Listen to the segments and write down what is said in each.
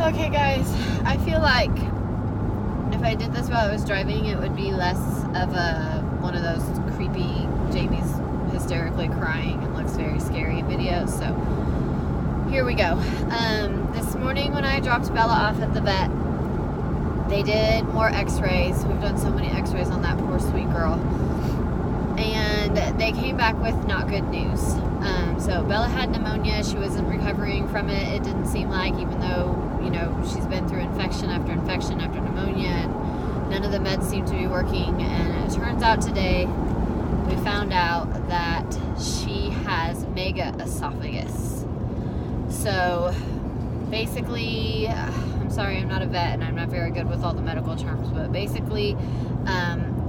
Okay guys, I feel like if I did this while I was driving, it would be less of one of those creepy Jamie's hysterically crying and looks very scary videos. So here we go. This morning when I dropped Bella off at the vet, they did more x-rays. We've done so many x-rays on that poor sweet girl. And they came back with not good news. So Bella had pneumonia. She wasn't recovering from it. It didn't seem like, even though, you know, she's been through infection after pneumonia, and none of the meds seem to be working. And it turns out today we found out that she has mega esophagus. So basically, I'm sorry, I'm not a vet and I'm not very good with all the medical terms, but basically,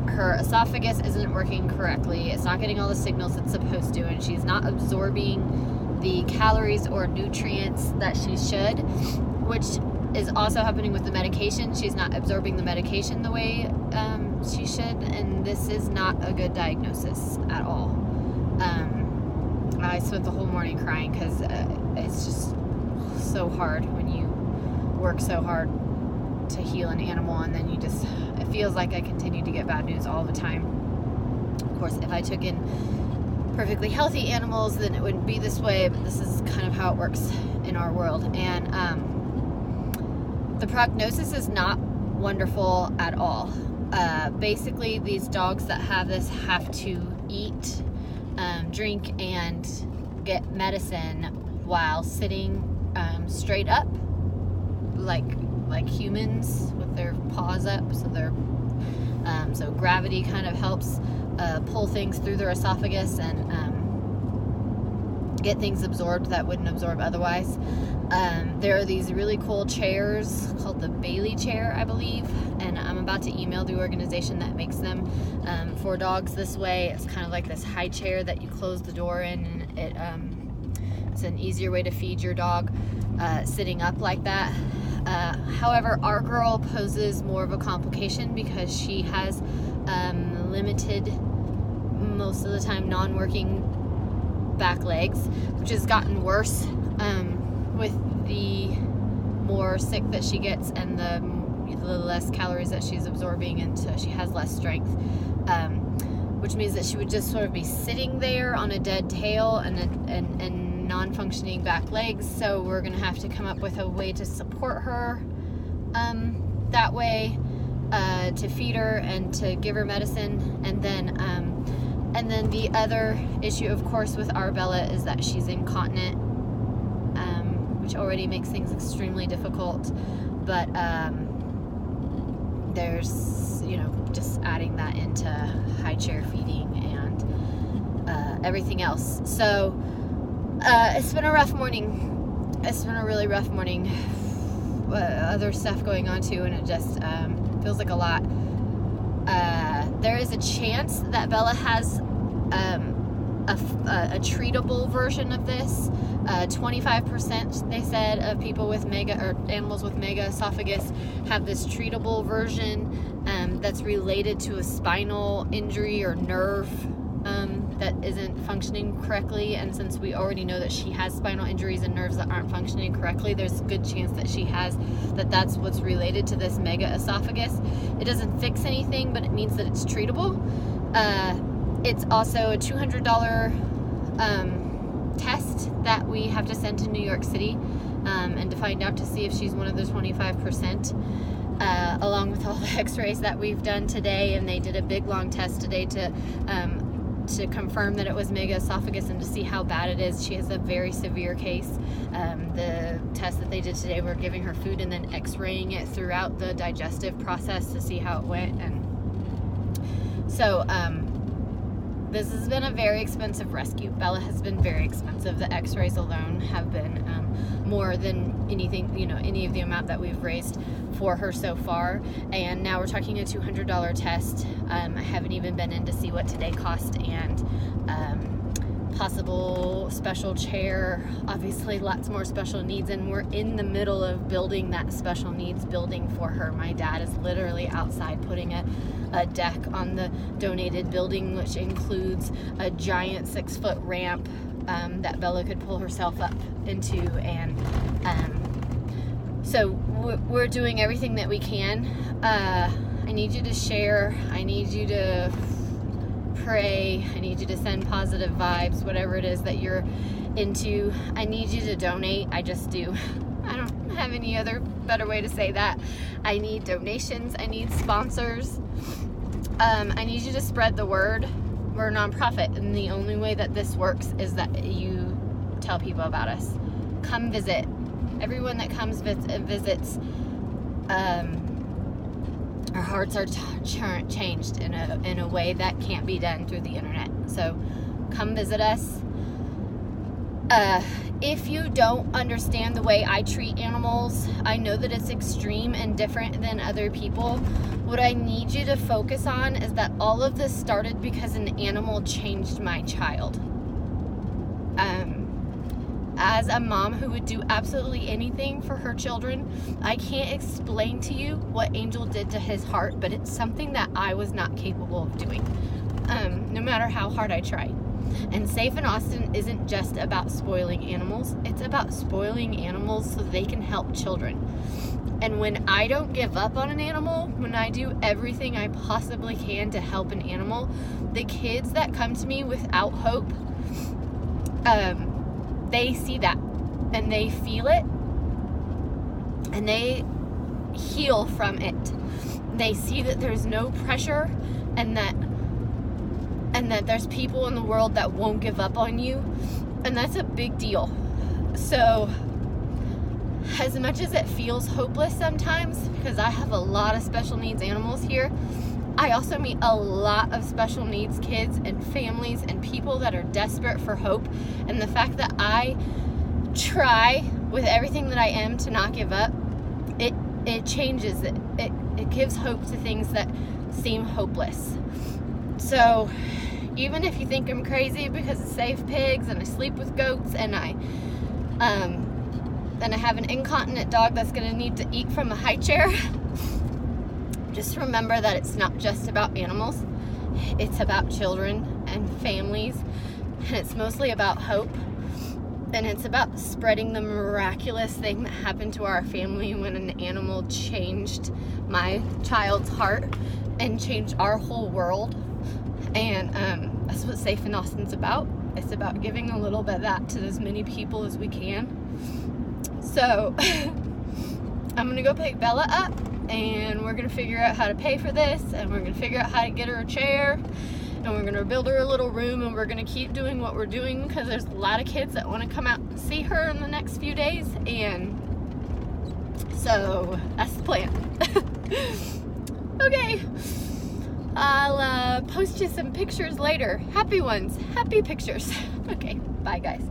her esophagus isn't working correctly. It's not getting all the signals it's supposed to, and she's not absorbing the calories or nutrients that she should, which is also happening with the medication. She's not absorbing the medication the way she should, and this is not a good diagnosis at all. I spent the whole morning crying because it's just so hard when you work so hard to heal an animal, and then it feels like I continue to get bad news all the time. Of course, if I took in perfectly healthy animals, then it wouldn't be this way, but this is kind of how it works in our world. And the prognosis is not wonderful at all. Basically, these dogs that have this have to eat, drink, and get medicine while sitting straight up, like humans with their paws up, so gravity kind of helps pull things through their esophagus and get things absorbed that wouldn't absorb otherwise. There are these really cool chairs called the Bailey chair, I believe, and I'm about to email the organization that makes them for dogs this way. It's kind of like this high chair that you close the door in, and it's an easier way to feed your dog sitting up like that. However, our girl poses more of a complication because she has limited, most of the time non-working back legs, which has gotten worse with the more sick that she gets and the less calories that she's absorbing, and so she has less strength, which means that she would just sort of be sitting there on a dead tail and non-functioning back legs. So we're gonna have to come up with a way to support her that way, to feed her and to give her medicine. And then the other issue, of course, with our Bella is that she's incontinent, which already makes things extremely difficult, but there's, you know, just adding that into high chair feeding and everything else. So it's been a rough morning. It's been a really rough morning. Other stuff going on too, and it just feels like a lot. There is a chance that Bella has a treatable version of this. 25%, they said, of people with animals with mega esophagus have this treatable version that's related to a spinal injury or nerve that isn't functioning correctly. And since we already know that she has spinal injuries and nerves that aren't functioning correctly, there's a good chance that that's what's related to this mega esophagus. It doesn't fix anything, but it means that it's treatable. It's also a $200 test that we have to send to New York City and to find out to see if she's one of the 25%, along with all the x-rays that we've done today. And they did a big long test today to confirm that it was mega esophagus and to see how bad it is. She has a very severe case. The test that they did today, we're giving her food and then x-raying it throughout the digestive process to see how it went. And so this has been a very expensive rescue. Bella has been very expensive. The x-rays alone have been more than anything, you know, any of the amount that we've raised for her so far. And now we're talking a $200 test. I haven't even been in to see what today cost, and possible special chair, obviously lots more special needs, and we're in the middle of building that special needs building for her. My dad is literally outside putting a deck on the donated building, which includes a giant 6-foot ramp that Bella could pull herself up into, and So we're doing everything that we can. I need you to share. I need you to pray. I need you to send positive vibes, whatever it is that you're into. I need you to donate. I just do. I don't have any other better way to say that. I need donations. I need sponsors. I need you to spread the word. We're a nonprofit, and the only way that this works is that you tell people about us. Come visit. Everyone that comes visits, our hearts are changed in a way that can't be done through the internet. So come visit us. If you don't understand the way I treat animals, I know that it's extreme and different than other people. What I need you to focus on is that all of this started because an animal changed my child. As a mom who would do absolutely anything for her children, I can't explain to you what Angel did to his heart, but it's something that I was not capable of doing, no matter how hard I tried. And Safe in Austin isn't just about spoiling animals. It's about spoiling animals so they can help children. And when I don't give up on an animal, when I do everything I possibly can to help an animal, the kids that come to me without hope, they see that and they feel it and they heal from it. They see that there's no pressure and that there's people in the world that won't give up on you, and that's a big deal. So as much as it feels hopeless sometimes, because I have a lot of special needs animals here, I also meet a lot of special needs kids and families and people that are desperate for hope. And the fact that I try with everything that I am to not give up, it changes it. It gives hope to things that seem hopeless. So even if you think I'm crazy because I save pigs and I sleep with goats and I have an incontinent dog that's going to need to eat from a high chair, just remember that it's not just about animals. It's about children and families, and it's mostly about hope, and it's about spreading the miraculous thing that happened to our family when an animal changed my child's heart and changed our whole world. And that's what Safe in Austin's about. It's about giving a little bit of that to as many people as we can. So I'm gonna go pick Bella up, and we're gonna figure out how to pay for this, and we're gonna figure out how to get her a chair, and we're gonna build her a little room, and we're gonna keep doing what we're doing because there's a lot of kids that want to come out and see her in the next few days, and so that's the plan. Okay, I'll post you some pictures later. Happy ones, happy pictures. Okay, bye guys.